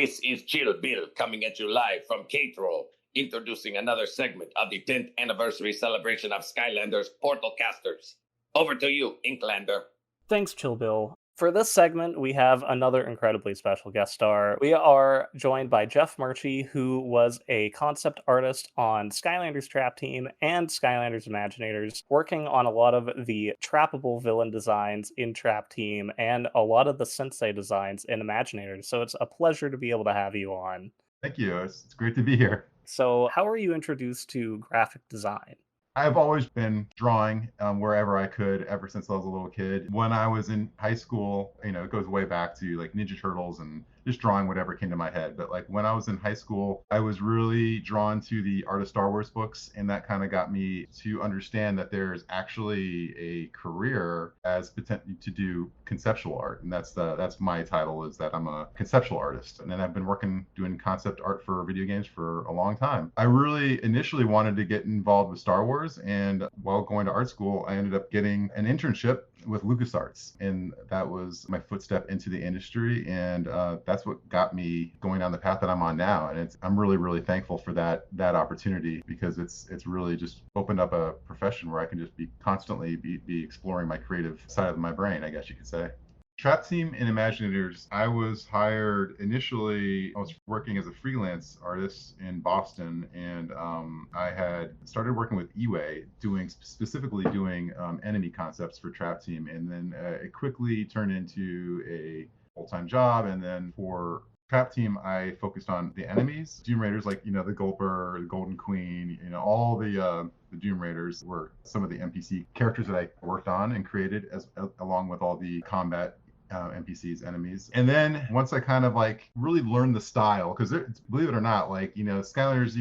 This is Chill Bill coming at you live from Caterol, introducing another segment of the 10th anniversary celebration of Skylanders Portal Casters. Over to you, Inklander. Thanks, Chill Bill. For this segment, we have another incredibly special guest star. We are joined by Jeff Murchie, who was a concept artist on Skylanders Trap Team and Skylanders Imaginators, working on a lot of the trappable villain designs in Trap Team and a lot of the Senseis designs in Imaginators. So it's a pleasure to be able to have you on. Thank you. It's great to be here. So, how were you introduced to graphic design? I've always been drawing wherever I could ever since I was a little kid. When I was in high school, it goes way back to like Ninja Turtles and just drawing whatever came to my head. But like when I was in high school, I was really drawn to the Art of Star Wars books. And that kind of got me to understand that there's actually a career as potential to do conceptual art. And that's my title, is that I'm a conceptual artist. And then I've been doing concept art for video games for a long time. I really initially wanted to get involved with Star Wars. And while going to art school, I ended up getting an internship with LucasArts, and that was my footstep into the industry, and that's what got me going down the path that I'm on now. And I'm really, really thankful for that opportunity, because it's really just opened up a profession where I can just be constantly be exploring my creative side of my brain, I guess you could say. Trap Team and Imaginators, I was hired initially. I was working as a freelance artist in Boston, and I had started working with Eway, specifically doing enemy concepts for Trap Team, and then it quickly turned into a full-time job. And then for Trap Team, I focused on the enemies, Doom Raiders, like the Gulper, the Golden Queen, all the Doom Raiders were some of the NPC characters that I worked on and created, along with all the combat NPCs, enemies. And then once I kind of like really learned the style, because believe it or not, like Skylanders,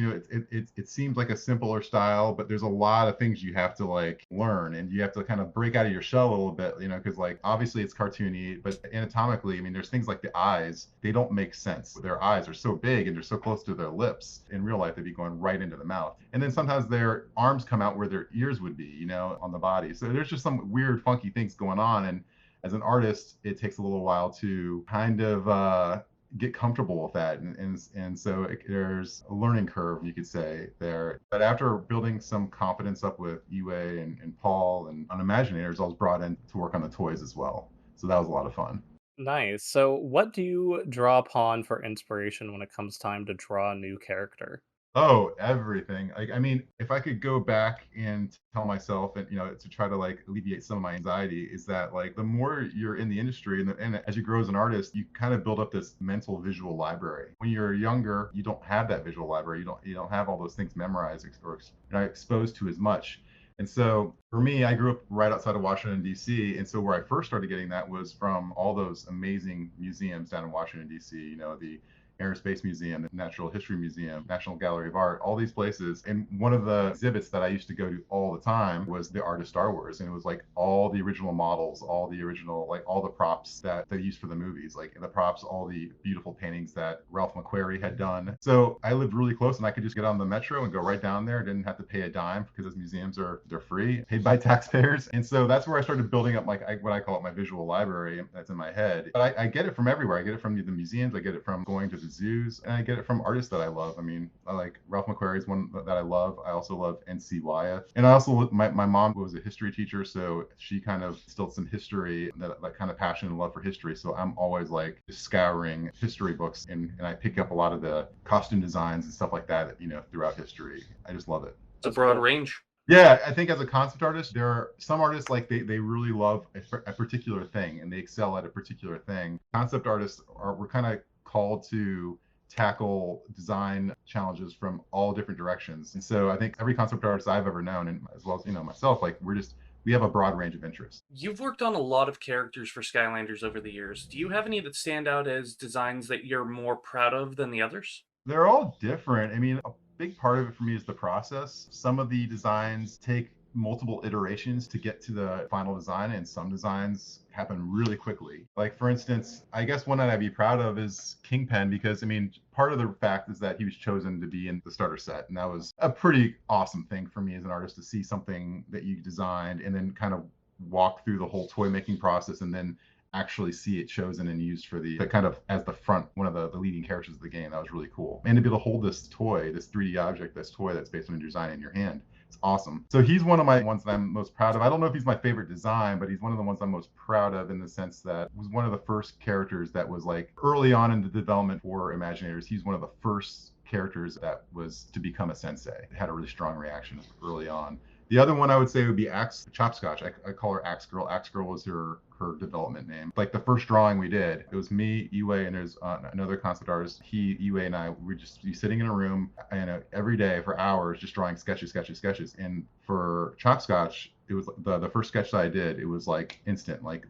it seems like a simpler style, but there's a lot of things you have to like learn, and you have to kind of break out of your shell a little bit, because like obviously it's cartoony, but anatomically, there's things like the eyes, they don't make sense. Their eyes are so big and they're so close to their lips. In real life, they'd be going right into the mouth. And then sometimes their arms come out where their ears would be, on the body. So there's just some weird, funky things going on. And as an artist, it takes a little while to kind of get comfortable with that. And so there's a learning curve, you could say, there. But after building some confidence up with Eway and Paul and on Imaginators, I was brought in to work on the toys as well. So that was a lot of fun. Nice. So, what do you draw upon for inspiration when it comes time to draw a new character? Oh, everything. Like, if I could go back and tell myself, and to try to like alleviate some of my anxiety, is that like the more you're in the industry, and as you grow as an artist, you kind of build up this mental visual library. When you're younger, you don't have that visual library. You don't have all those things memorized or not exposed to as much. And so for me, I grew up right outside of Washington, D.C. And so where I first started getting that was from all those amazing museums down in Washington, D.C., the Air and Space Museum, the Natural History Museum, National Gallery of Art, all these places. And one of the exhibits that I used to go to all the time was the Art of Star Wars. And it was like all the original models, all the original, like all the props that they used for the movies, like the props, all the beautiful paintings that Ralph McQuarrie had done. So I lived really close, and I could just get on the metro and go right down there. I didn't have to pay a dime, because those museums they're free, paid by taxpayers. And so that's where I started building up what I call it my visual library that's in my head. But I get it from everywhere. I get it from the museums. I get it from going to the zoos, and I get it from artists that I love. I like Ralph McQuarrie is one that I love. I also love N.C. Wyeth, and I also my mom was a history teacher, so she kind of instilled some history, that kind of passion and love for history. So I'm always like scouring history books, and I pick up a lot of the costume designs and stuff like that, throughout history. I just love it. It's a broad range. Yeah, I think as a concept artist, there are some artists like they really love a particular thing, and they excel at a particular thing. Concept artists we're kind of called to tackle design challenges from all different directions. And so I think every concept artist I've ever known, and as well as myself, like we have a broad range of interests. You've worked on a lot of characters for Skylanders over the years. Do you have any that stand out as designs that you're more proud of than the others? They're all different. A big part of it for me is the process. Some of the designs take multiple iterations to get to the final design, and some designs happen really quickly. Like, for instance, I guess one that I'd be proud of is Kingpin, because part of the fact is that he was chosen to be in the starter set, and that was a pretty awesome thing for me as an artist, to see something that you designed and then kind of walk through the whole toy making process, and then actually see it chosen and used for the kind of as the front, one of the leading characters of the game. That was really cool. And to be able to hold this toy, this 3D object, this toy that's based on your design in your hand, it's awesome. So he's one of my ones that I'm most proud of. I don't know if he's my favorite design, but he's one of the ones I'm most proud of in the sense that was one of the first characters that was like early on in the development for Imaginators. He's one of the first characters that was to become a sensei. It had a really strong reaction early on. The other one I would say would be Chopscotch. I call her Axe Girl. Axe Girl was her development name. Like the first drawing we did, it was me, Yue, and there's another concept artist. Yue and I would just be sitting in a room every day for hours just drawing sketches. And for Chopscotch, it was the first sketch that I did, it was like instant. Like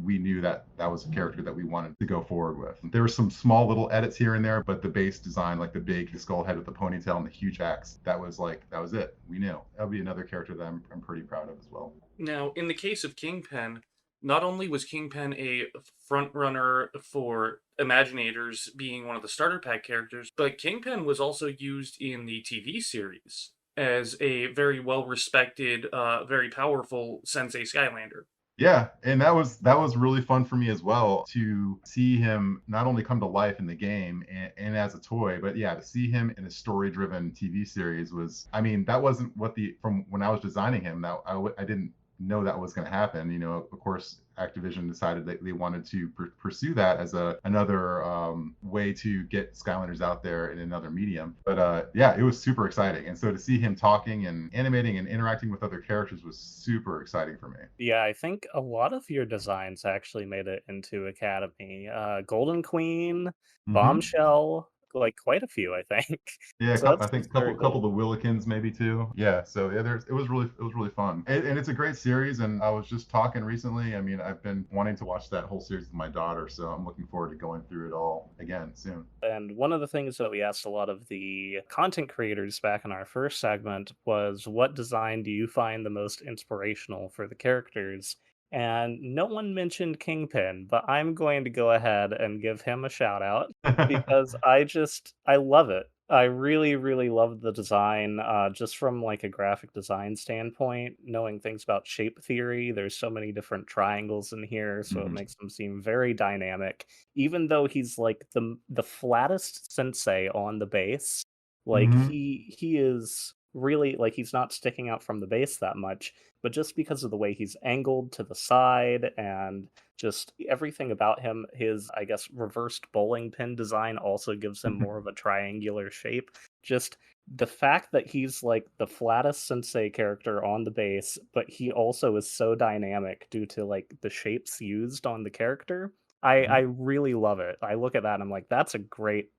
we knew that was a character that we wanted to go forward with. There were some small little edits here and there, but the base design, like the skull head with the ponytail and the huge axe, that was it. We knew. That'll be another character that I'm pretty proud of as well. Now, in the case of Kingpin, not only was Kingpin a front runner for Imaginators being one of the starter pack characters, but Kingpin was also used in the TV series as a very well-respected, very powerful Sensei Skylander. Yeah, and that was really fun for me as well to see him not only come to life in the game and as a toy, but yeah, to see him in a story-driven TV series was, I mean, that wasn't from when I was designing him, that I didn't know that was going to happen. You know, of course, Activision decided that they wanted to pursue that as another way to get Skylanders out there in another medium. But yeah, it was super exciting. And so to see him talking and animating and interacting with other characters was super exciting for me. Yeah, I think a lot of your designs actually made it into Academy. Golden Queen, Bombshell, like quite a few, I think. Yeah, So I think a couple of the Willikins maybe too. Yeah, so yeah, it was really fun, and it's a great series. And I was just talking recently. I mean, I've been wanting to watch that whole series with my daughter, so I'm looking forward to going through it all again soon. And one of the things that we asked a lot of the content creators back in our first segment was, what design do you find the most inspirational for the characters? And no one mentioned Kingpin, but I'm going to go ahead and give him a shout out because I love it. I really, really love the design, just from like a graphic design standpoint, knowing things about shape theory. There's so many different triangles in here, so it makes them seem very dynamic. Even though he's like the flattest sensei on the base, like he is really like he's not sticking out from the base that much, but just because of the way he's angled to the side and just everything about him, his, I guess, reversed bowling pin design also gives him more of a triangular shape. Just the fact that he's like the flattest sensei character on the base, but he also is so dynamic due to like the shapes used on the character. I really love it. I look at that and I'm like, that's a great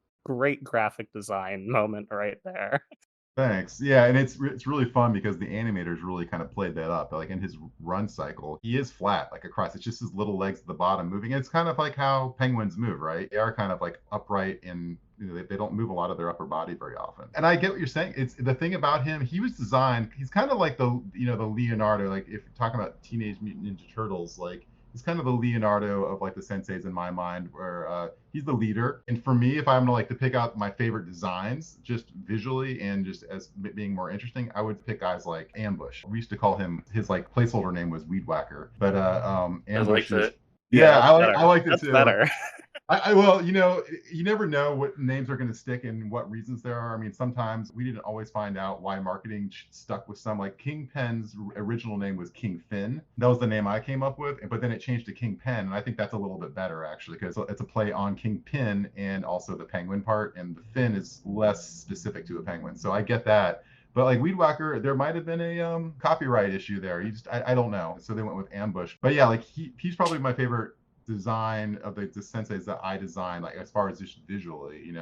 graphic design moment right there. Thanks. Yeah, and it's really fun because the animators really kind of played that up. Like in his run cycle, he is flat, like across. It's just his little legs at the bottom moving. It's kind of like how penguins move, right? They are kind of like upright and they don't move a lot of their upper body very often. And I get what you're saying. It's the thing about him. He was designed. He's kind of like the Leonardo. Like if you're talking about Teenage Mutant Ninja Turtles, like he's kind of the Leonardo of like the senseis in my mind, where he's the leader. And for me, if I'm to pick out my favorite designs, just visually and just as being more interesting, I would pick guys like Ambush. We used to call him, his like placeholder name was Weed Whacker, but Ambush is. Yeah, I liked it too. Better. Well, you never know what names are going to stick and what reasons there are. I mean, sometimes we didn't always find out why marketing stuck with some. Like Kingpin's original name was King Finn. That was the name I came up with, but then it changed to Kingpin, and I think that's a little bit better actually because it's a play on Kingpin and also the penguin part, and the fin is less specific to a penguin. So I get that. But like Weed Whacker, there might have been a copyright issue there. I don't know. So they went with Ambush. But yeah, like he's probably my favorite design of the senseis that I design, like as far as just visually,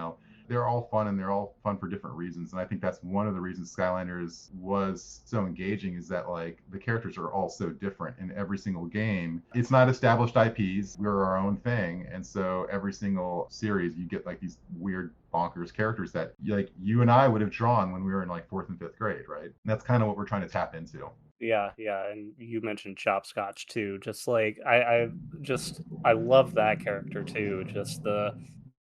they're all fun and they're all fun for different reasons. And I think that's one of the reasons Skylanders was so engaging, is that like the characters are all so different in every single game. It's not established IPs. We're our own thing. And so every single series you get like these weird bonkers characters that like you and I would have drawn when we were in like 4th and 5th grade, right? And that's kind of what we're trying to tap into. Yeah, and you mentioned Chopscotch too. Just like I love that character too. Just the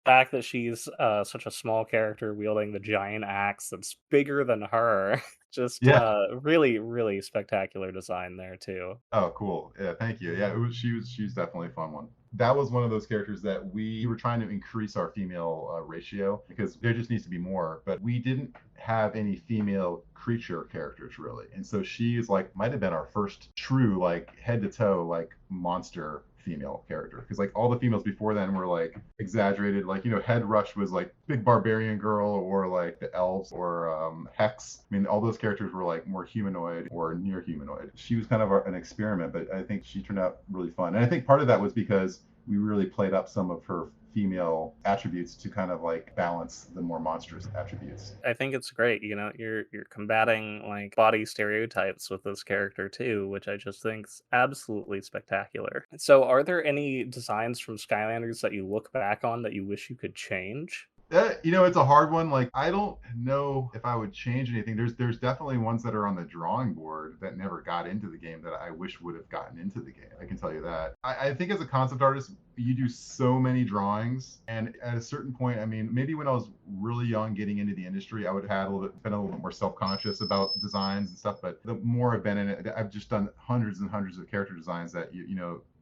fact that she's such a small character wielding the giant axe that's bigger than her. Just Yeah. really, really spectacular design there too. Oh, cool. Yeah, thank you. Yeah, she was definitely a fun one. That was one of those characters that we were trying to increase our female ratio because there just needs to be more, but we didn't have any female creature characters really. And so she is like might have been our first true like head to toe like monster female character because like all the females before then were like exaggerated, like Head Rush was like big barbarian girl, or like the elves, or Hex. I mean, all those characters were like more humanoid or near humanoid. She was kind of an experiment, but I think she turned out really fun, and I think part of that was because we really played up some of her female attributes to kind of like balance the more monstrous attributes. I think it's great. You're combating like body stereotypes with this character too, which I just think's absolutely spectacular. So, are there any designs from Skylanders that you look back on that you wish you could change? It's a hard one. Like, I don't know if I would change anything. There's definitely ones that are on the drawing board that never got into the game that I wish would have gotten into the game. I can tell you that. I think as a concept artist, you do so many drawings, and at a certain point, I mean, maybe when I was really young, getting into the industry, I would have been a little bit more self-conscious about designs and stuff. But the more I've been in it, I've just done hundreds and hundreds of character designs that you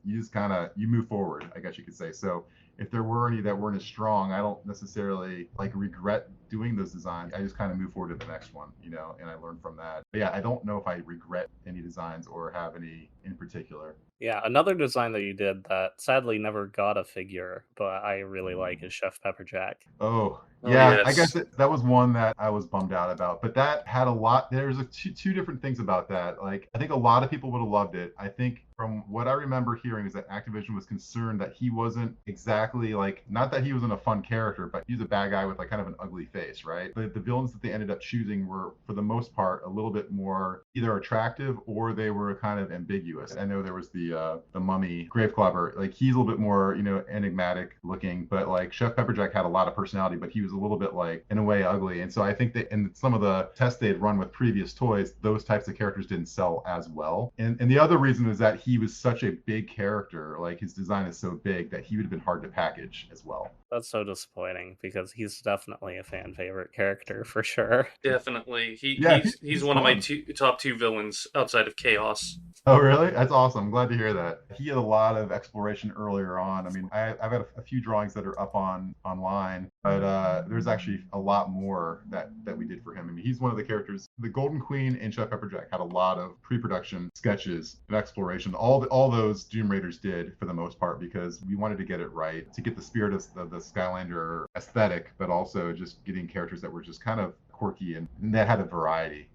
just kind of you move forward, I guess you could say. So if there were any that weren't as strong, I don't necessarily like regret doing those designs. I just kind of move forward to the next one, and I learn from that. But yeah, I don't know if I regret any designs or have any in particular. Yeah, another design that you did that sadly never got a figure, but I really like is Chef Pepperjack. Oh, Oh, yeah, I guess yes. that was one that I was bummed out about. But that had a lot. There's two different things about that. Like, I think a lot of people would have loved it. I think from what I remember hearing is that Activision was concerned that he wasn't exactly like, not that he wasn't a fun character, but he's a bad guy with like kind of an ugly face, right? But the villains that they ended up choosing were, for the most part, a little bit more either attractive or they were kind of ambiguous. I know there was the mummy Graveclobber. Like, he's a little bit more, enigmatic looking, but like Chef Pepperjack had a lot of personality, but he was a little bit like in a way ugly. And so I think that in some of the tests they had run with previous toys, those types of characters didn't sell as well. And the other reason is that he was such a big character, like his design is so big that he would have been hard to package as well. That's so disappointing because he's definitely a fan favorite character for sure. Definitely. Yeah, He's one of my top two villains outside of Chaos. Oh, really? That's awesome. I'm glad to hear that. He had a lot of exploration earlier on. I mean, I've got a few drawings that are up online, but there's actually a lot more that we did for him. I mean, he's one of the characters. The Golden Queen and Chef Pepperjack had a lot of pre-production sketches and exploration. All those Doom Raiders did for the most part because we wanted to get it right, to get the spirit of the Skylander aesthetic, but also just getting characters that were just kind of quirky and that had a variety.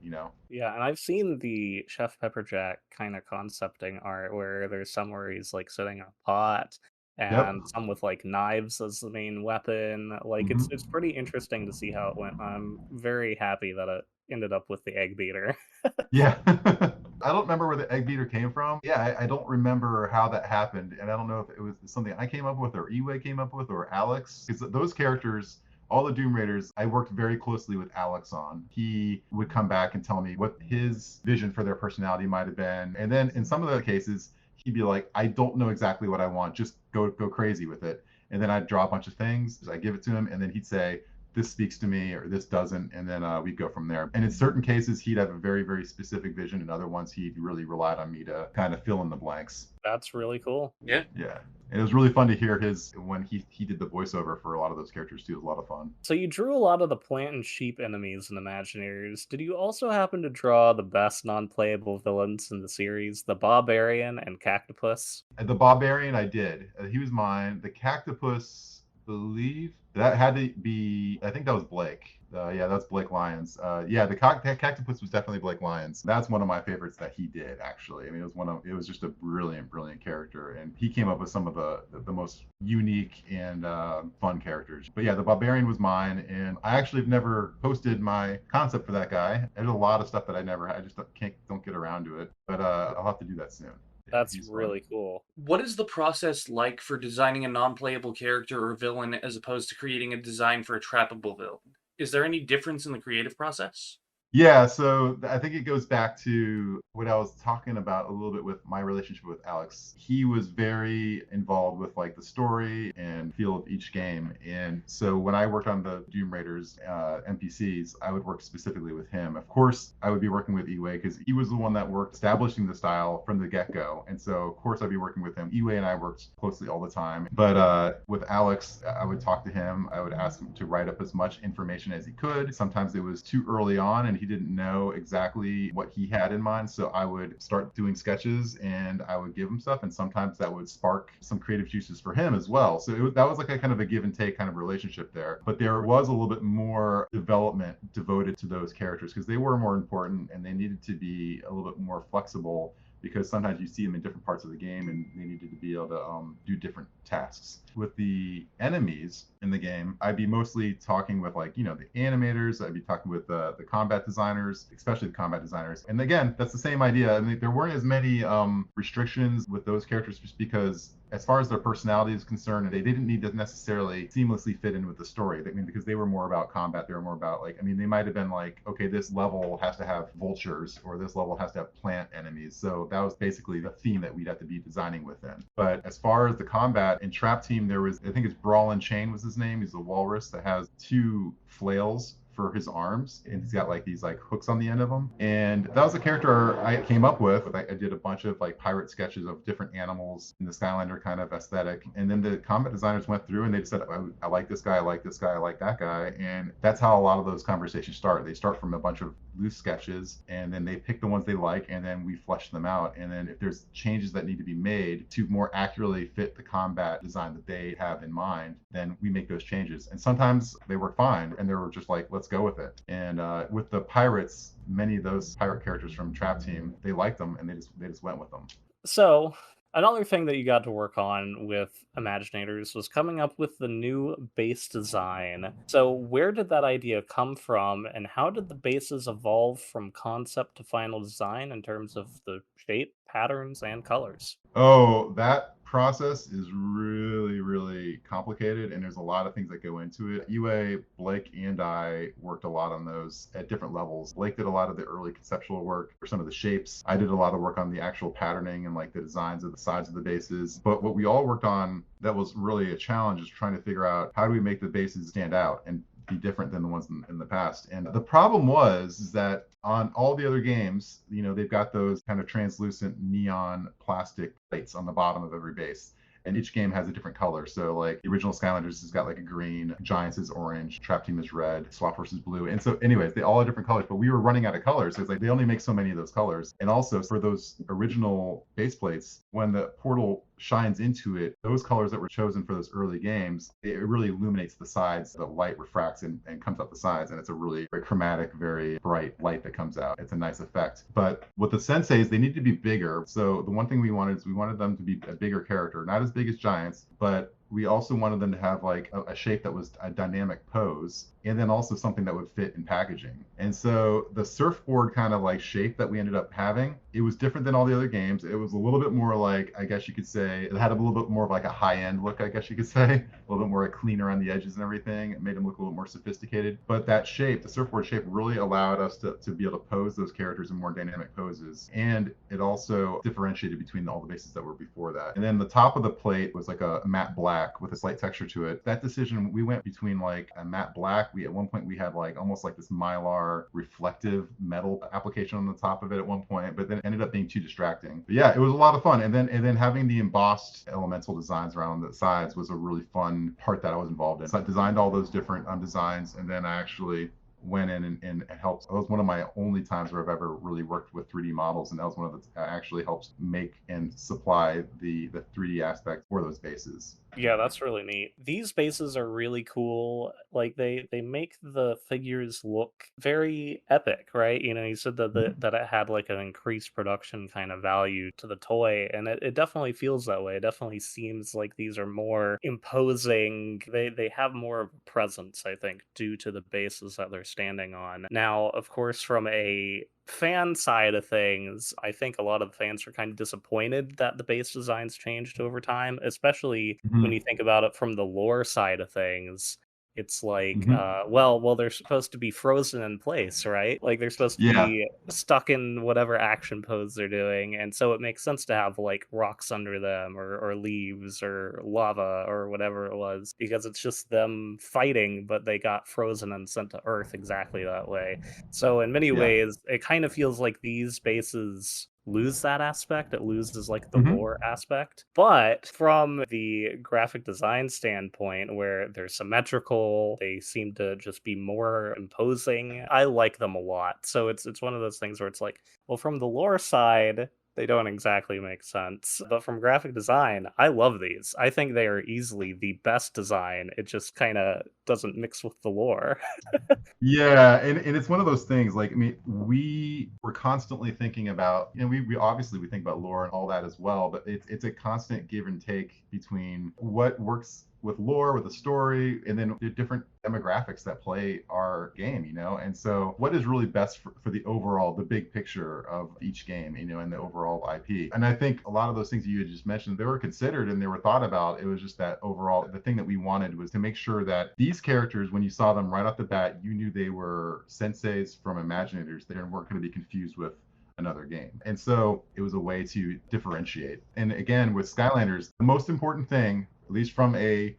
Yeah, and I've seen the Chef Pepperjack kind of concepting art where there's some where he's like sitting in a pot Yep. and some with like knives as the main weapon. Like it's Mhm. pretty interesting to see how it went. I'm very happy that it ended up with the egg beater. Yeah. I don't remember where the egg beater came from. Yeah, I don't remember how that happened. And I don't know if it was something I came up with or Iwe came up with or Alex. Because those characters, all the Doom Raiders, I worked very closely with Alex on. He would come back and tell me what his vision for their personality might have been. And then in some of the cases, he'd be like, I don't know exactly what I want. Just go crazy with it. And then I'd draw a bunch of things. I give it to him, and then he'd say, this speaks to me or this doesn't, and then we'd go from there. And in certain cases he'd have a very, very specific vision, and other ones he really relied on me to kind of fill in the blanks. That's really cool. Yeah. And it was really fun to hear his when he did the voiceover for a lot of those characters too. It was a lot of fun. So you drew a lot of the plant and sheep enemies in Imaginators. Did you also happen to draw the best non-playable villains in the series, the Barbarian and Cactopus? And the Barbarian I did. He was mine. The Cactopus, believe that had to be, I think that was Blake. Yeah, that's Blake Lyons. Yeah, the Cactopus was definitely Blake Lyons. That's one of my favorites that he did, actually. I mean, it was just a brilliant character, and he came up with some of the most unique and fun characters. But yeah, the Barbarian was mine, and I actually have never posted my concept for that guy. There's a lot of stuff that I just don't get around to it, but I'll have to do that soon. Yeah, That's he's really fun. cool. What is the process like for designing a non-playable character or villain as opposed to creating a design for a trappable villain? Is there any difference in the creative process? Yeah, so I think it goes back to what I was talking about a little bit with my relationship with Alex. He was very involved with like the story and feel of each game. And so when I worked on the Doom Raiders NPCs, I would work specifically with him. Of course, I would be working with Iwe because he was the one that worked establishing the style from the get-go. And so of course I'd be working with him. Iwe and I worked closely all the time. But with Alex, I would talk to him. I would ask him to write up as much information as he could. Sometimes it was too early on and he didn't know exactly what he had in mind. So I would start doing sketches and I would give him stuff. And sometimes that would spark some creative juices for him as well. So that was like a kind of a give and take kind of relationship there. But there was a little bit more development devoted to those characters because they were more important and they needed to be a little bit more flexible because sometimes you see them in different parts of the game and they needed to be able to do different tasks. With the enemies in the game, I'd be mostly talking with like, the animators, I'd be talking with the combat designers, especially the combat designers. And again, that's the same idea. I mean, there weren't as many restrictions with those characters just because as far as their personality is concerned, they didn't need to necessarily seamlessly fit in with the story. I mean, because they were more about combat. They were more about like, I mean, they might have been like, okay, this level has to have vultures or this level has to have plant enemies. So that was basically the theme that we'd have to be designing within. But as far as the combat in Trap Team, there was, I think it's Brawl and Chain was his name. He's a walrus that has 2 flails for his arms and he's got like these like hooks on the end of them, and that was a character I came up with. I did a bunch of like pirate sketches of different animals in the Skylander kind of aesthetic, and then the combat designers went through and they said, I like this guy, I like this guy, I like that guy, and that's how a lot of those conversations start. They start from a bunch of loose sketches and then they pick the ones they like and then we flesh them out, and then if there's changes that need to be made to more accurately fit the combat design that they have in mind, then we make those changes, and sometimes they work fine and they were just like, let's go with it. And with the pirates, many of those pirate characters from Trap Team, they liked them and they just went with them. So, another thing that you got to work on with Imaginators was coming up with the new base design. So, where did that idea come from, and how did the bases evolve from concept to final design in terms of the shape, patterns, and colors? Oh, that process is really, really complicated, and there's a lot of things that go into it. UA, Blake, and I worked a lot on those at different levels. Blake did a lot of the early conceptual work for some of the shapes. I did a lot of work on the actual patterning and like the designs of the sides of the bases. But what we all worked on that was really a challenge is trying to figure out how do we make the bases stand out and be different than the ones in the past. And the problem is that on all the other games, they've got those kind of translucent neon plastic plates on the bottom of every base. And each game has a different color. So like the original Skylanders has got like a green, Giants is orange, Trap Team is red, Swap Force is blue. And so anyways, they all have different colors, but we were running out of colors. So it's like they only make so many of those colors. And also for those original base plates, when the portal shines into it, those colors that were chosen for those early games, it really illuminates the sides. The light refracts and comes out the sides, and it's a really very chromatic, very bright light that comes out. It's a nice effect. But with the Senseis, they need to be bigger. So the one thing we wanted is we wanted them to be a bigger character, not as big as Giants, but we also wanted them to have like a shape that was a dynamic pose, and then also something that would fit in packaging. And so the surfboard kind of like shape that we ended up having, it was different than all the other games. It was a little bit more like, I guess you could say, it had a little bit more of like a high-end look, I guess you could say, a little bit more clean around the edges and everything. It made them look a little more sophisticated. But that shape, the surfboard shape, really allowed us to be able to pose those characters in more dynamic poses. And it also differentiated between all the bases that were before that. And then the top of the plate was like a matte black with a slight texture to it. That decision, we went between like a matte black. At one point we had like almost like this mylar reflective metal application on the top of it at one point, but then it ended up being too distracting. But yeah, it was a lot of fun. And then having the embossed elemental designs around the sides was a really fun part that I was involved in. So I designed all those different designs, and then I actually went in and helped. That was one of my only times where I've ever really worked with 3D models, and that was one of the actually helps make and supply the 3D aspect for those bases. Yeah, that's really neat. These bases are really cool. Like they make the figures look very epic, right? You said that it had like an increased production kind of value to the toy, and it definitely feels that way. It definitely seems like these are more imposing. They have more of a presence, I think, due to the bases that they're standing on. Now, of course, from a fan side of things, I think a lot of the fans are kind of disappointed that the base designs changed over time, especially when Mhm. you think about it from the lore side of things. It's like, Hmm. well, they're supposed to be frozen in place, right? Like they're supposed to Yeah. be stuck in whatever action pose they're doing, and so it makes sense to have like rocks under them or leaves or lava or whatever it was, because it's just them fighting, but they got frozen and sent to Earth exactly that way. So in many Yeah. ways, it kind of feels like these bases lose that aspect. It loses like the Hmm. lore aspect. But from the graphic design standpoint, where they're symmetrical, they seem to just be more imposing. I like them a lot. So it's one of those things where it's like, well, from the lore side, they don't exactly make sense. But from graphic design, I love these. I think they are easily the best design. It just kind of doesn't mix with the lore. Yeah, and it's one of those things. Like, I mean, we were constantly thinking about, we obviously we think about lore and all that as well, but it's a constant give and take between what works with lore, with the story, and then the different demographics that play our game, And so, what is really best for the overall, the big picture of each game, and the overall IP. And I think a lot of those things you had just mentioned, they were considered and they were thought about. It was just that overall, the thing that we wanted was to make sure that these characters, when you saw them right off the bat, you knew they were Senseis from Imaginators. They weren't going to be confused with another game. And so it was a way to differentiate. And again, with Skylanders, the most important thing, at least from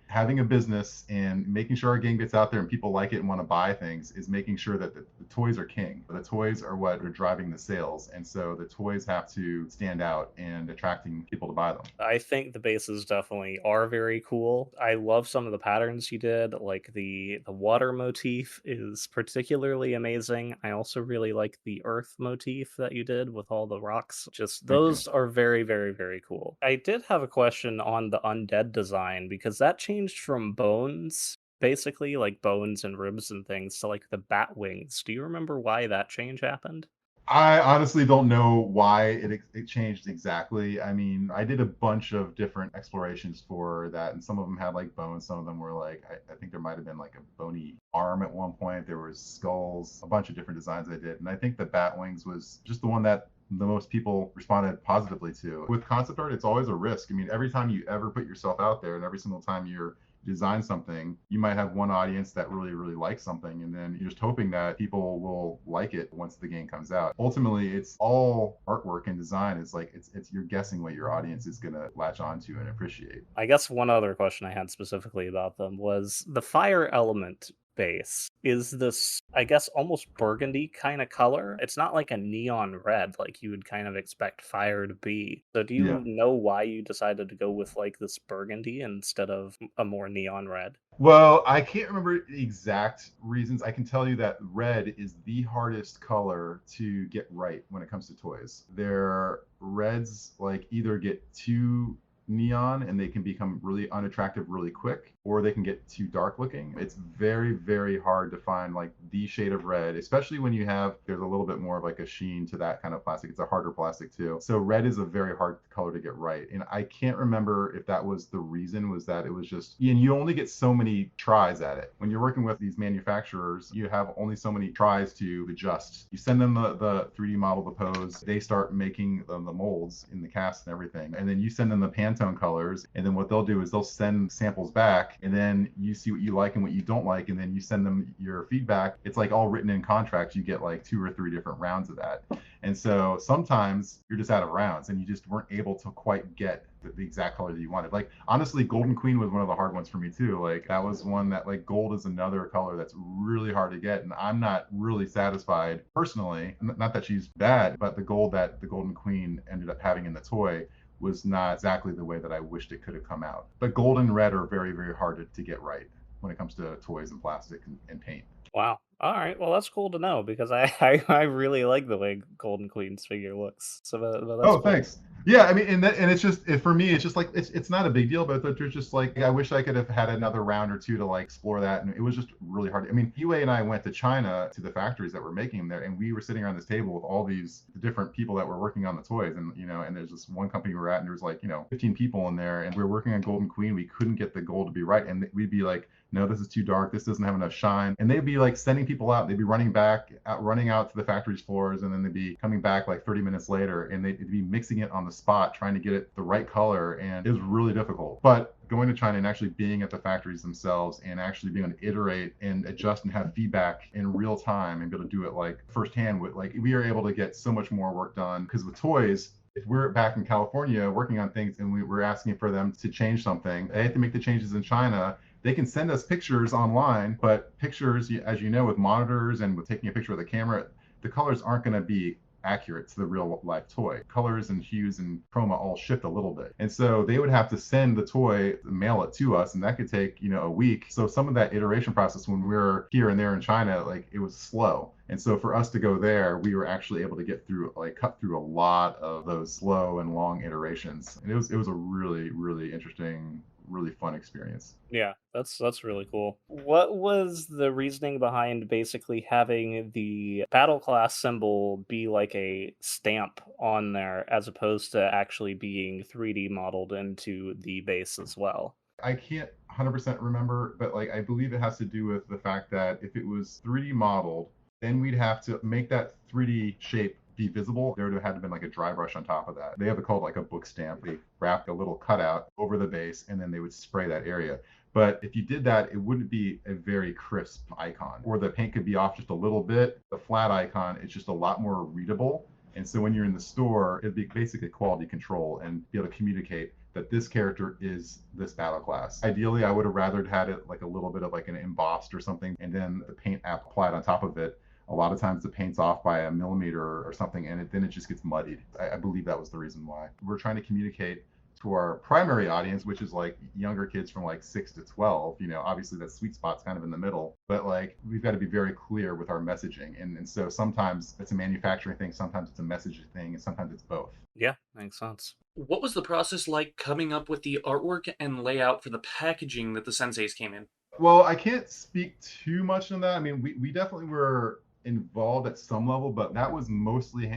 having a business and making sure our game gets out there and people like it and want to buy things, is making sure that the toys are king. The toys are what are driving the sales. And so the toys have to stand out and attracting people to buy them. I think the bases definitely are very cool. I love some of the patterns you did, like the water motif is particularly amazing. I also really like the earth motif that you did with all the rocks. Just Thank you. those are very, very, very cool. I did have a question on the undead design, because that changed from bones, basically like bones and ribs and things, to like the bat wings. Do you remember why that change happened? I honestly don't know why it changed exactly. I mean, I did a bunch of different explorations for that, and some of them had like bones. Some of them were like, I think there might have been like a bony arm at one point. There was skulls, a bunch of different designs I did, and I think the bat wings was just the one that the most people responded positively to. With concept art, it's always a risk. I mean, every time you ever put yourself out there, and every single time you're design something, you might have one audience that really, really likes something, and then you're just hoping that people will like it once the game comes out. Ultimately, it's all artwork and design. It's like it's you're guessing what your audience is gonna latch onto and appreciate. I guess one other question I had specifically about them was the fire element base. Is this, I guess, almost burgundy kind of color? It's not like a neon red like you would kind of expect fire to be. So do Yeah. you know why you decided to go with like this burgundy instead of a more neon red? Well, I can't remember the exact reasons. I can tell you that red is the hardest color to get right when it comes to toys. Their reds like either get too neon and they can become really unattractive really quick, or they can get too dark looking. It's very, very hard to find like the shade of red, especially when there's a little bit more of like a sheen to that kind of plastic. It's a harder plastic too. So red is a very hard color to get right. And I can't remember if that was the reason, was that it was just, and you only get so many tries at it. When you're working with these manufacturers, you have only so many tries to adjust. You send them the 3D model, the pose, they start making the molds in the cast and everything. And then you send them the Pantone colors. And then what they'll do is they'll send samples back, and then you see what you like and what you don't like. And then you send them your feedback. It's like all written in contracts. You get like 2 or 3 different rounds of that. And so sometimes you're just out of rounds and you just weren't able to quite get the exact color that you wanted. Like, honestly, Golden Queen was one of the hard ones for me too. Like, that was one that, like, gold is another color that's really hard to get. And I'm not really satisfied personally, not that she's bad, but the gold that the Golden Queen ended up having in the toy was not exactly the way that I wished it could have come out. But gold and red are very, very hard to get right when it comes to toys and plastic and paint. Wow. All right. Well, that's cool to know, because I really like the way Golden Queen's figure looks. So that's Oh, cool. thanks. Yeah, I mean, and it's just for me, it's just like it's not a big deal, but there's just like, I wish I could have had another round or two to like explore that, and it was just really hard. I mean, UA and I went to China to the factories that were making them there, and we were sitting around this table with all these different people that were working on the toys, and and there's this one company we were at, and there was like 15 people in there, and we were working on Golden Queen. We couldn't get the gold to be right, and we'd be like, no, this is too dark. This doesn't have enough shine. And they'd be like sending people out. They'd be running out to the factory's floors, and then they'd be coming back like 30 minutes later, and they'd be mixing it on the spot trying to get it the right color, and it was really difficult. But going to China and actually being at the factories themselves and actually being able to iterate and adjust and have feedback in real time and be able to do it like firsthand, with like we are able to get so much more work done. Because with toys, if we're back in California working on things and we're asking for them to change something, they have to make the changes in China. They can send us pictures online, but pictures, as you know, with monitors and with taking a picture with a camera, the colors aren't going to be accurate to the real life toy. Colors and hues and chroma all shift a little bit. And so they would have to send the toy, mail it to us, and that could take, a week. So some of that iteration process when we were here and there in China, like it was slow. And so for us to go there, we were actually able to get through, like cut through a lot of those slow and long iterations. And it was a really, really interesting, really fun experience. Yeah, that's really cool. What was the reasoning behind basically having the battle class symbol be like a stamp on there as opposed to actually being 3D modeled into the base as well? I can't 100% remember, but like I believe it has to do with the fact that if it was 3D modeled, then we'd have to make that 3D shape be visible. There would have had to been like a dry brush on top of that. They have it called like a book stamp. They wrapped a little cutout over the base and then they would spray that area. But if you did that, it wouldn't be a very crisp icon, or the paint could be off just a little bit. The flat icon is just a lot more readable. And so when you're in the store, it'd be basically quality control and be able to communicate that this character is this battle class. Ideally, I would have rather had it like a little bit of like an embossed or something, and then the paint app applied on top of it. A lot of times the paint's off by a millimeter or something, and then it just gets muddied. I believe that was the reason why. We're trying to communicate to our primary audience, which is like younger kids from like 6 to 12. Obviously that sweet spot's kind of in the middle, but like we've got to be very clear with our messaging. And so sometimes it's a manufacturing thing, sometimes it's a messaging thing, and sometimes it's both. Yeah, makes sense. What was the process like coming up with the artwork and layout for the packaging that the Senseis came in? Well, I can't speak too much on that. I mean, we definitely were involved at some level, but that was mostly,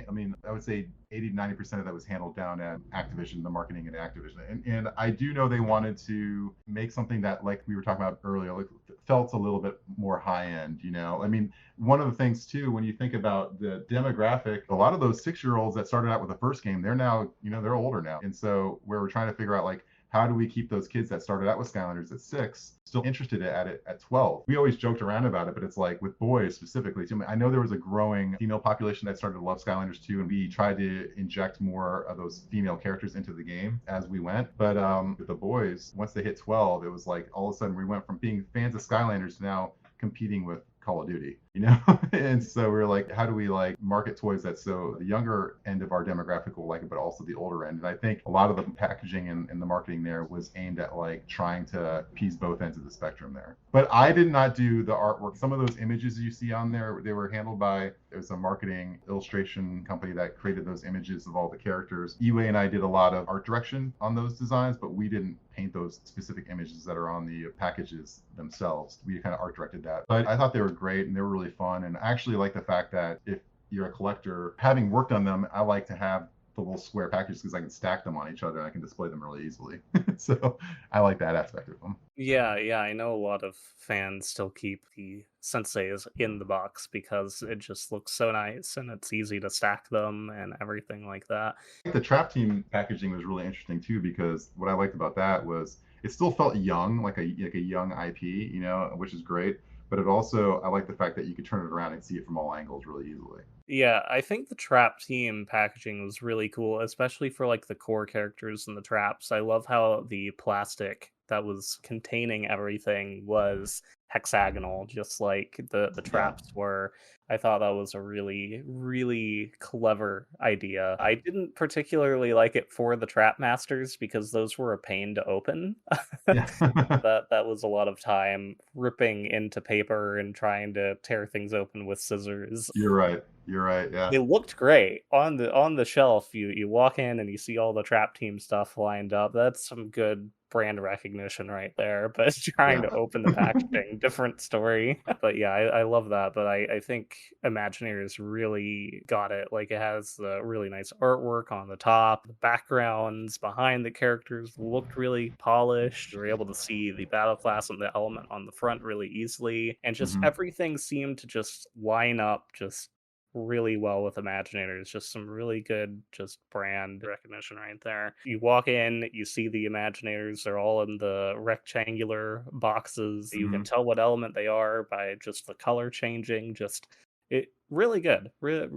I would say 80-90% of that was handled down at Activision, the marketing at Activision. And I do know they wanted to make something that, like we were talking about earlier, like felt a little bit more high end, one of the things too, when you think about the demographic, a lot of those 6-year-olds that started out with the first game, they're now, they're older now. And so where we're trying to figure out like, how do we keep those kids that started out with Skylanders at 6 still interested at it at 12? We always joked around about it, but it's like with boys specifically too. I know there was a growing female population that started to love Skylanders too, and we tried to inject more of those female characters into the game as we went. But with the boys, once they hit 12, it was like all of a sudden we went from being fans of Skylanders to now competing with Call of Duty, and so we're like, how do we like market toys that so the younger end of our demographic will like it, but also the older end? And I think a lot of the packaging and the marketing there was aimed at like trying to appease both ends of the spectrum there. But I did not do the artwork. Some of those images you see on there, they were handled by, it was a marketing illustration company that created those images of all the characters. Iway and I did a lot of art direction on those designs, but we didn't paint those specific images that are on the packages themselves. We kind of art directed that. But I thought they were great and they were really fun. And I actually like the fact that if you're a collector, having worked on them, I like to have the little square packages because I can stack them on each other and I can display them really easily. So I like that aspect of them. Yeah, I know a lot of fans still keep the Senseis in the box because it just looks so nice and it's easy to stack them and everything like that. The Trap Team packaging was really interesting too, because what I liked about that was it still felt young, like a young IP, which is great. But it also, I like the fact that you could turn it around and see it from all angles really easily. Yeah, I think the Trap Team packaging was really cool, especially for like the core characters and the traps. I love how the plastic that was containing everything was hexagonal, just like the traps were. I thought that was a really, really clever idea. I didn't particularly like it for the Trap Masters because those were a pain to open. Yeah. That was a lot of time ripping into paper and trying to tear things open with scissors. You're right. Yeah. They looked great on the shelf. You walk in and you see all the Trap Team stuff lined up. That's some good brand recognition right there. But trying to open the packaging, different story. But yeah, I love that. But I think Imaginators really got it. Like it has the really nice artwork on the top. The backgrounds behind the characters looked really polished. You were able to see the battle class and the element on the front really easily. And just everything seemed to just line up just really well with Imaginator. It's just some really good just brand recognition right there. You walk in, you see the Imaginators, they're all in the rectangular boxes. You can Mhm. tell what element they are by just the color changing. Just it really good.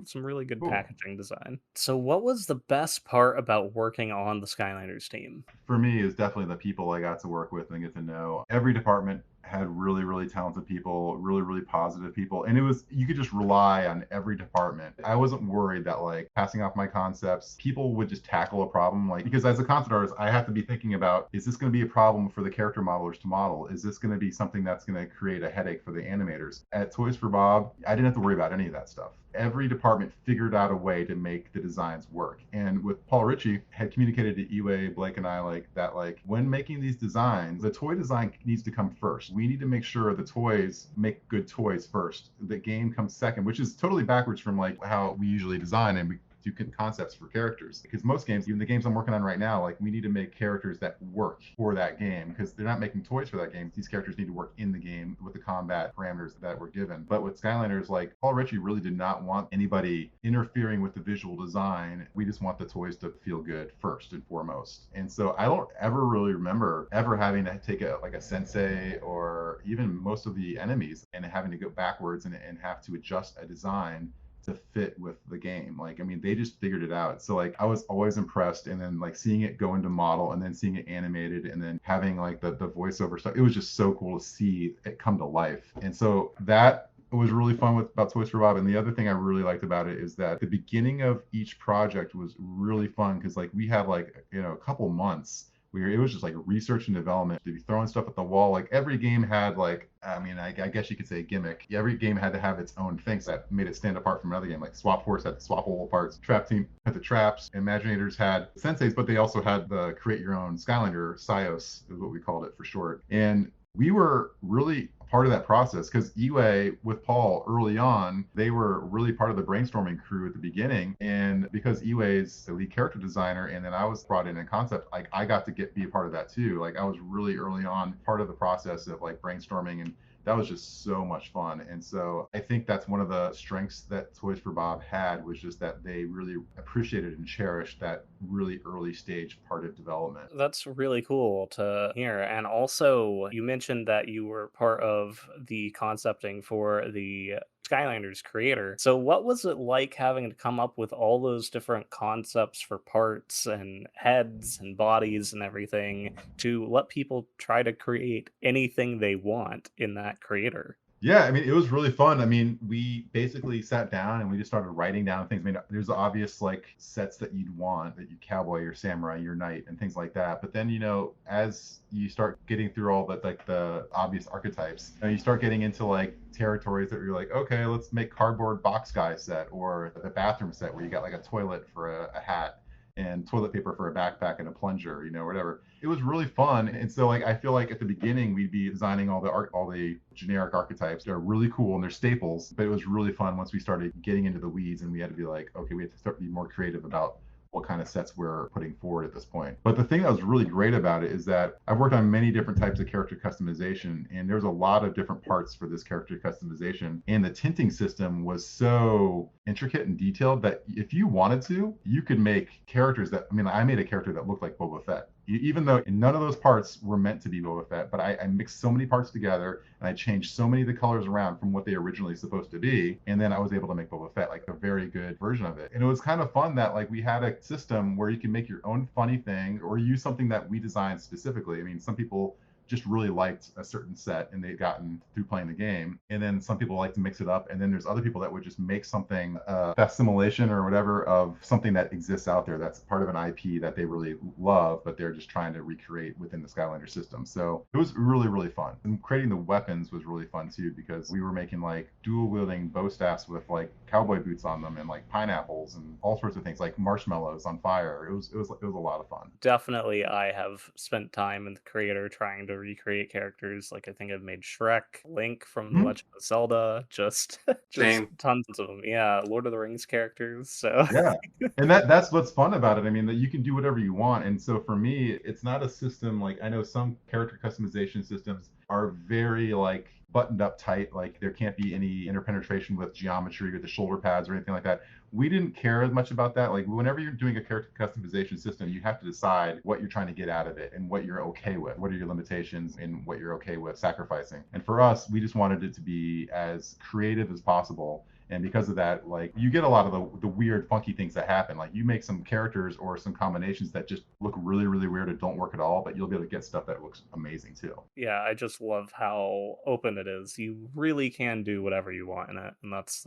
Some really good Cool. packaging design. So what was the best part about working on the Skylanders team? For me, is definitely the people I got to work with and get to know. Every department had really, really talented people, really, really positive people. And it was, you could just rely on every department. I wasn't worried that like passing off my concepts, people would just tackle a problem. Like, because as a concept artist, I have to be thinking about, is this going to be a problem for the character modelers to model? Is this going to be something that's going to create a headache for the animators? At Toys for Bob, I didn't have to worry about any of that stuff. Every department figured out a way to make the designs work. And with Paul Ritchie had communicated to Iwe, Blake, and I like that, like when making these designs, the toy design needs to come first. We need to make sure the toys make good toys first. The game comes second, which is totally backwards from like how we usually design and we do concepts for characters, because most games, even the games I'm working on right now, like we need to make characters that work for that game, because they're not making toys for that game. These characters need to work in the game with the combat parameters that were given. But with Skylanders, like Paul Ritchie really did not want anybody interfering with the visual design. We just want the toys to feel good first and foremost. And so I don't ever really remember ever having to take a sensei or even most of the enemies and having to go backwards and have to adjust a design to fit with the game. Like, I mean, they just figured it out. So like I was always impressed, and then like seeing it go into model and then seeing it animated and then having like the voiceover stuff, it was just so cool to see it come to life. And so that was really fun about Toys for Bob. And the other thing I really liked about it is that the beginning of each project was really fun, because like we had like, you know, a couple months where it was just like research and development, to be throwing stuff at the wall. Like every game had like, I mean, I guess you could say a gimmick. Every game had to have its own things that made it stand apart from another game. Like Swap Force had the swappable parts, Trap Team had the traps, Imaginators had Senseis, but they also had the create your own Skylander, Sios is what we called it for short. And we were really part of that process, because Iwe with Paul early on, they were really part of the brainstorming crew at the beginning. And because Iwe's the lead character designer and then I was brought in concept, like I got to be a part of that too. Like I was really early on part of the process of like brainstorming, and that was just so much fun. And so I think that's one of the strengths that Toys for Bob had, was just that they really appreciated and cherished that really early stage part of development. That's really cool to hear. And also, you mentioned that you were part of the concepting for the Skylanders creator. So, what was it like having to come up with all those different concepts for parts and heads and bodies and everything to let people try to create anything they want in that creator? Yeah, I mean, it was really fun. I mean, we basically sat down and we just started writing down things. I mean, there's obvious like sets that you'd want, that you cowboy, your samurai, your knight, and things like that. But then, you know, as you start getting through all the like the obvious archetypes, you start getting into like territories that you're like, okay, let's make cardboard box guy set, or the bathroom set where you got like a toilet for a hat and toilet paper for a backpack and a plunger, you know, whatever. It was really fun. And so like I feel like at the beginning we'd be designing all the generic archetypes. They're really cool and they're staples, but it was really fun once we started getting into the weeds and we had to be like, okay, we have to start being more creative about what kind of sets we're putting forward at this point. But the thing that was really great about it is that I've worked on many different types of character customization, and there's a lot of different parts for this character customization. And the tinting system was so intricate and detailed that if you wanted to, you could make characters that, I mean, I made a character that looked like Boba Fett. Even though none of those parts were meant to be Boba Fett, but I mixed so many parts together and I changed so many of the colors around from what they originally supposed to be, and then I was able to make Boba Fett like a very good version of it. And it was kind of fun that like we had a system where you can make your own funny thing or use something that we designed specifically. I mean, some people just really liked a certain set and they'd gotten through playing the game. And then some people like to mix it up. And then there's other people that would just make something, facsimilation or whatever of something that exists out there that's part of an IP that they really love, but they're just trying to recreate within the Skylander system. So it was really, really fun. And creating the weapons was really fun too, because we were making like dual wielding bow staffs with like cowboy boots on them and like pineapples and all sorts of things, like marshmallows on fire. It was a lot of fun. Definitely, I have spent time in the creator trying to recreate characters. Like I think I've made Shrek, Link from The Mhm. Legend of Zelda, just Same. tons of them. Yeah, Lord of the Rings characters. So Yeah. And that's what's fun about it. I mean, that you can do whatever you want. And so for me, it's not a system like, I know some character customization systems are very like buttoned up tight, like there can't be any interpenetration with geometry or the shoulder pads or anything like that. We didn't care as much about that. Like whenever you're doing a character customization system, you have to decide what you're trying to get out of it and what you're okay with. What are your limitations and what you're okay with sacrificing. And for us, we just wanted it to be as creative as possible. And because of that, like you get a lot of the weird, funky things that happen. Like you make some characters or some combinations that just look really, really weird and don't work at all, but you'll be able to get stuff that looks amazing too. Yeah, I just love how open it is. You really can do whatever you want in it, and that's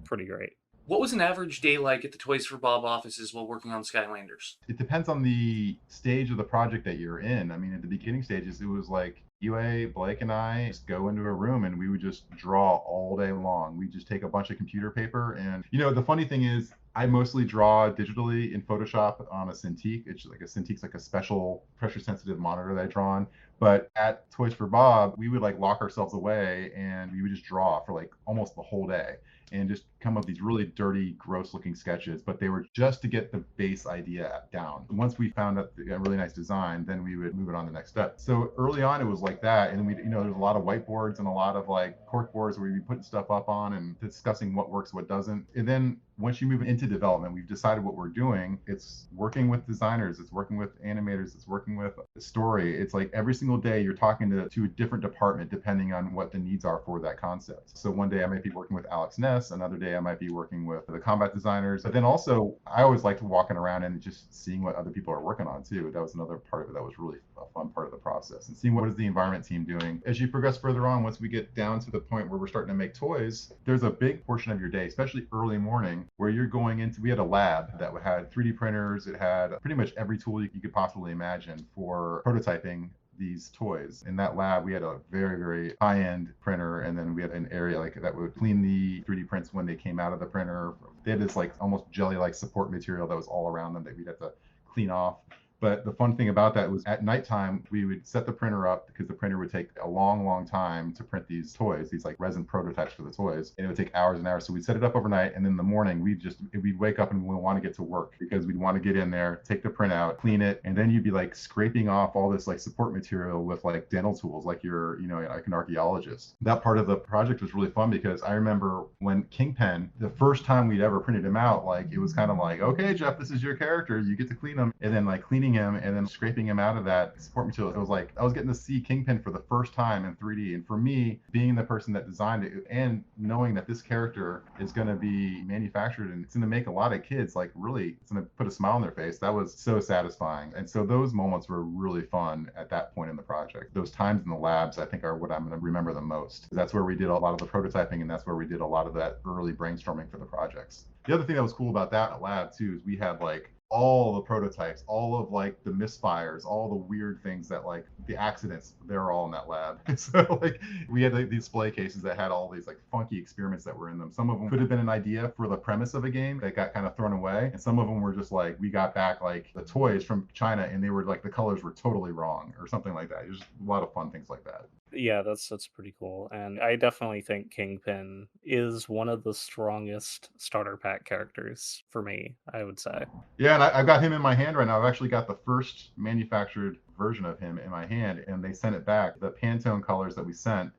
pretty great. What was an average day like at the Toys for Bob offices while working on Skylanders? It depends on the stage of the project that you're in. I mean, at the beginning stages, it was like UA, Blake, and I just go into a room and we would just draw all day long. We just take a bunch of computer paper. And, the funny thing is, I mostly draw digitally in Photoshop on a Cintiq. It's like a Cintiq's like a special pressure-sensitive monitor that I draw on. But at Toys for Bob, we would like lock ourselves away and we would just draw for like almost the whole day and just come up with these really dirty, gross-looking sketches. But they were just to get the base idea down. Once we found out a really nice design, then we would move it on to the next step. So early on, it was like that, and we, there's a lot of whiteboards and a lot of like cork boards where we'd be putting stuff up on and discussing what works, what doesn't. And then once you move into development, we've decided what we're doing. It's working with designers, it's working with animators, it's working with the story. It's like every single day you're talking to a different department depending on what the needs are for that concept. So one day I might be working with Alex Ness, another day I might be working with the combat designers. But then also I always liked walking around and just seeing what other people are working on too. That was another part of it that was really a fun part of the process, and seeing what is the environment team doing. As you progress further on, once we get down to the point where we're starting to make toys, there's a big portion of your day, especially early morning, where you're going into, we had a lab that had 3D printers. It had pretty much every tool you could possibly imagine for prototyping these toys. In that lab, we had a very, very high-end printer, and then we had an area like that would clean the 3D prints when they came out of the printer. They had this like almost jelly-like support material that was all around them that we'd have to clean off. But the fun thing about that was at nighttime, we would set the printer up because the printer would take a long, long time to print these toys, these like resin prototypes for the toys. And it would take hours and hours. So we'd set it up overnight. And then in the morning, we'd wake up and we'd want to get to work because we'd want to get in there, take the print out, clean it. And then you'd be like scraping off all this like support material with like dental tools, like you're, like an archaeologist. That part of the project was really fun because I remember when Kingpin, the first time we'd ever printed him out, like it was kind of like, okay, Jeff, this is your character. You get to clean him. And then like cleaning him and then scraping him out of that support material. It was like I was getting to see Kingpin for the first time in 3D. And for me, being the person that designed it and knowing that this character is going to be manufactured and it's going to make a lot of kids like really, it's going to put a smile on their face. That was so satisfying. And so those moments were really fun at that point in the project. Those times in the labs, I think, are what I'm going to remember the most. That's where we did a lot of the prototyping, and that's where we did a lot of that early brainstorming for the projects. The other thing that was cool about that lab too is we had like all the prototypes, all of like the misfires, all the weird things that like the accidents, they're all in that lab. So like we had like, these display cases that had all these like funky experiments that were in them. Some of them could have been an idea for the premise of a game that got kind of thrown away. And some of them were just like, we got back like the toys from China and they were like, the colors were totally wrong or something like that. It was just a lot of fun things like that. Yeah, that's pretty cool. And I definitely think Kingpin is one of the strongest starter pack characters for me, I would say. Yeah, and I've got him in my hand right now. I've actually got the first manufactured version of him in my hand, and they sent it back. The Pantone colors that we sent,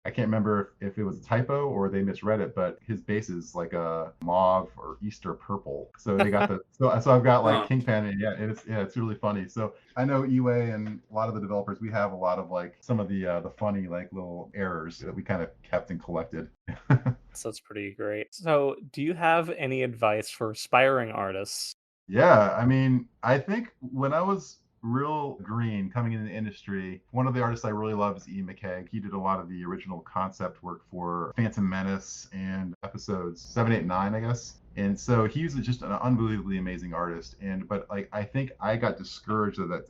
I can't remember if it was a typo or they misread it, but his base is like a mauve or Easter purple. So they got so I've got like Kingpin, and it's really funny. So I know EWA and a lot of the developers, we have a lot of like some of the funny like little errors that we kind of kept and collected. So that's pretty great. So do you have any advice for aspiring artists? Yeah, I mean, I think when I was real green coming into the industry, one of the artists I really love is Ian McKay. He did a lot of the original concept work for Phantom Menace and episodes 7, 8, 9, I guess. And so he's just an unbelievably amazing artist. But like I think I got discouraged of that,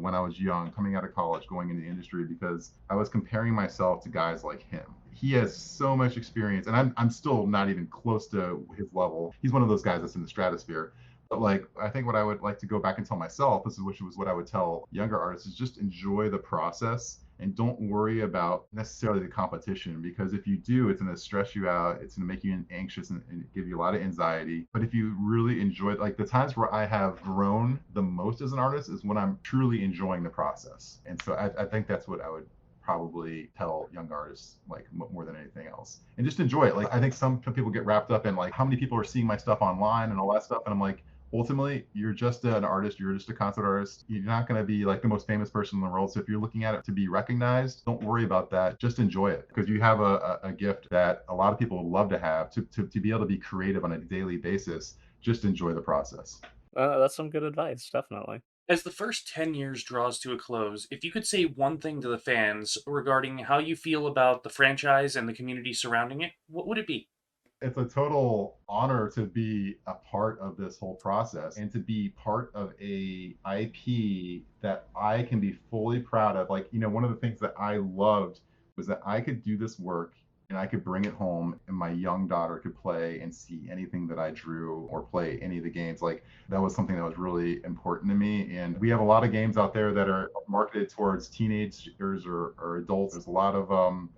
when I was young, coming out of college, going into the industry, because I was comparing myself to guys like him. He has so much experience, and I'm still not even close to his level. He's one of those guys that's in the stratosphere. But like, I think what I would like to go back and tell myself, which was what I would tell younger artists, is just enjoy the process and don't worry about necessarily the competition, because if you do, it's going to stress you out. It's going to make you anxious and give you a lot of anxiety. But if you really enjoy it, like the times where I have grown the most as an artist is when I'm truly enjoying the process. And so I think that's what I would probably tell young artists like more than anything else, and just enjoy it. Like I think some people get wrapped up in like how many people are seeing my stuff online and all that stuff, and I'm like, ultimately, you're just an artist. You're just a concept artist. You're not going to be like the most famous person in the world. So if you're looking at it to be recognized, don't worry about that. Just enjoy it, because you have a gift that a lot of people would love to have, to be able to be creative on a daily basis. Just enjoy the process. That's some good advice, definitely. As the first 10 years draws to a close, if you could say one thing to the fans regarding how you feel about the franchise and the community surrounding it, what would it be? It's a total honor to be a part of this whole process and to be part of a IP that I can be fully proud of. Like, one of the things that I loved was that I could do this work and I could bring it home and my young daughter could play and see anything that I drew or play any of the games. Like, that was something that was really important to me. And we have a lot of games out there that are marketed towards teenagers or adults. There's a lot of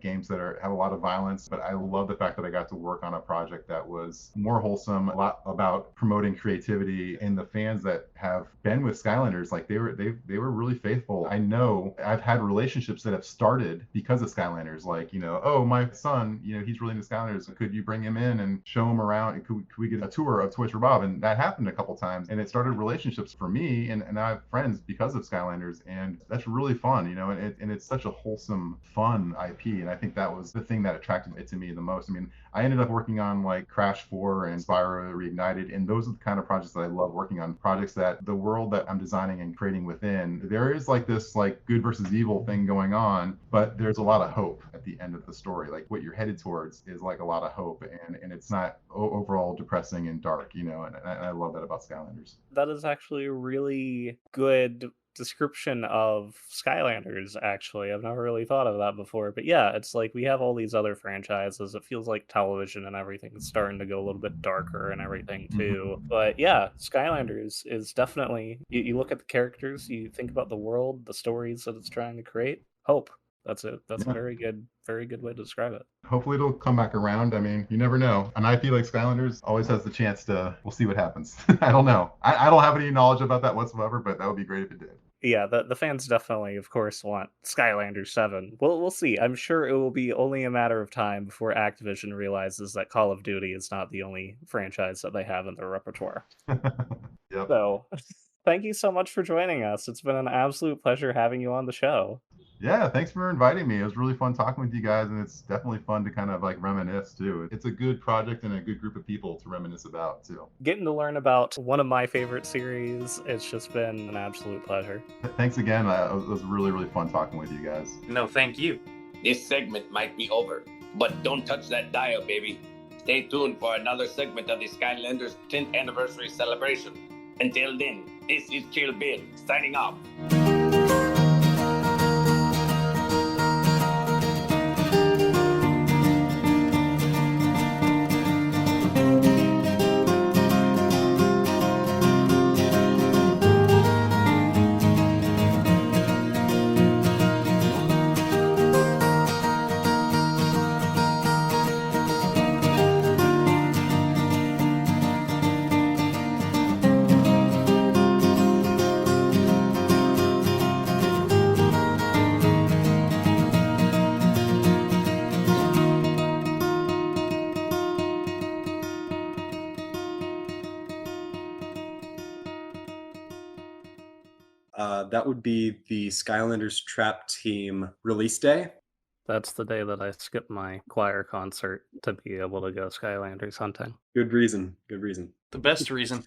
games that have a lot of violence, but I love the fact that I got to work on a project that was more wholesome, a lot about promoting creativity. And the fans that have been with Skylanders, like they were really faithful. I know I've had relationships that have started because of Skylanders. Like, oh, my son, he's really into Skylanders. Could you bring him in and show him around? Could we get a tour of Toys for Bob? And that happened a couple times, and it started relationships for me. And I have friends because of Skylanders, and that's really fun, and it's such a wholesome, fun IP. And I think that was the thing that attracted it to me the most. I mean, I ended up working on like Crash 4 and Spyro Reignited, and those are the kind of projects that I love working on. Projects that the world that I'm designing and creating within, there is like this like good versus evil thing going on, but there's a lot of hope at the end of the story. Like, what you're headed towards is like a lot of hope, and it's not overall depressing and dark, and I love that about Skylanders. That is actually a really good description of Skylanders, actually. I've never really thought of that before. But yeah, it's like we have all these other franchises. It feels like television and everything is starting to go a little bit darker and everything too. But yeah, Skylanders is definitely, you look at the characters, you think about the world, the stories that it's trying to create. Hope. That's it. That's a very good way to describe it. Hopefully it'll come back around. I mean, you never know. An IP like Skylanders always has the chance to, we'll see what happens. I don't know. I don't have any knowledge about that whatsoever, but that would be great if it did. Yeah, the fans definitely, of course, want Skylanders 7. We'll see. I'm sure it will be only a matter of time before Activision realizes that Call of Duty is not the only franchise that they have in their repertoire. Yep. So, thank you so much for joining us. It's been an absolute pleasure having you on the show. Yeah, thanks for inviting me. It was really fun talking with you guys, and it's definitely fun to kind of like reminisce too. It's a good project and a good group of people to reminisce about too. Getting to learn about one of my favorite series, it's just been an absolute pleasure. Thanks again. It was really, really fun talking with you guys. No, thank you. This segment might be over, but don't touch that dial, baby. Stay tuned for another segment of the Skylanders 10th anniversary celebration. Until then, this is Chill Bill, signing off. That would be the Skylanders Trap Team release day. That's the day that I skipped my choir concert to be able to go Skylanders hunting. Good reason. Good reason. The best reason.